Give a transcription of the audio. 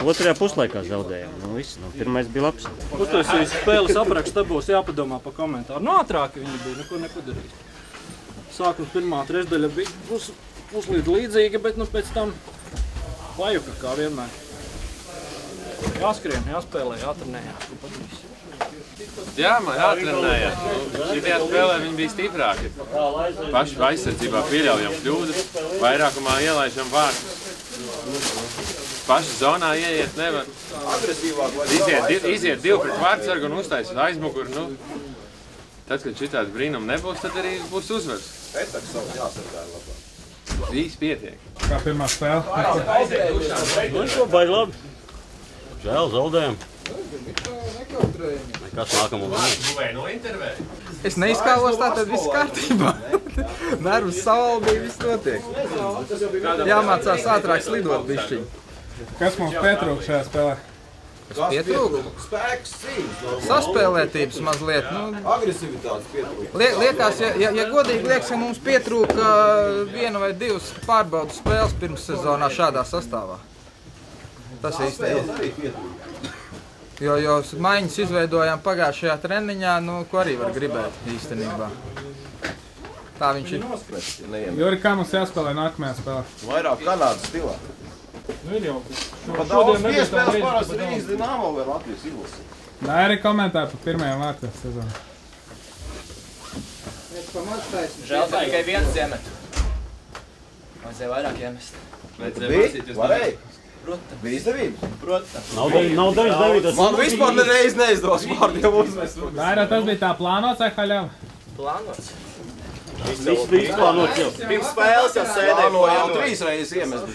Otrajā puslaikā zaudējām. Nu, viss, nu, pirmais bija labs. Uztaisījis spēles aprakstu, te būs jāpadomā pa komentāru. Nu, ātrāk viņi bija, neko nepadarījis. Sākums pirmā trešdaļa bija puslīdz līdzīga, bet nu pēc tam pajuka kā vienmēr. Jāskrien, jāspēlē, jātrenējās. Jā, man jātrenējās. Šitajā spēlē viņi bija stiprāki. Paši aizsardzībā pieļaujam kļūdas, vairākumā ielaižam vārtus. Paši zonā ieiet nevar. Iziet 2 pret vārtsargu un uztaisīt aizmuguri. Nu, tad, kad šitādi brīnumi nebūs, tad arī būs uzvars. Visi pietiek. Kā pirmā spēle? Nu, šo baigi labi. Žēl, zaudējam. Kas nākamo vien? Es neizkālos tā, tad viss kārtībā. Nervus saldīja, viss notiek. Jāmācās ātrāk slidot bišķiņ. Kas mums pietrūk šajā spēlē? Kas pietrūk? Spēks cīņas. Saspēlētības mazliet. Nu, Agresivitātes pietrūk. liekas, ja godīgi liekas, ka mums pietrūka 1 vai 2 pārbaudas spēles pirms sezonā šādā sastāvā. Tas īsti ir. Jo maiņas izveidojām pagājušajā treniņā, nu, ko arī var gribēt īstenībā. Tā viņš ir. Juri, kā mums jāspēlē nākamajā spēlē? Vairāk Kanādas stilā. Nu, ir jau. Pat daudz piespēles parasti Rīgas Dinamo vai Latvijas izlasi. Nē, arī komentāri par pirmajām vārtiem sezonu. Žēl, ka tikai viens iemet. Vajadzēja vairāk iemest. Varēja? Bija izdevības? Protams. Nav 9. Man vispār nereiz neizdos vārdiem uzmest. Vairāk tas bija tā plānots vai haļava? Plānots. Viss bija izplānots jau. Pirms spēles jau sēdēja Plāno jau 3 reizes iemest.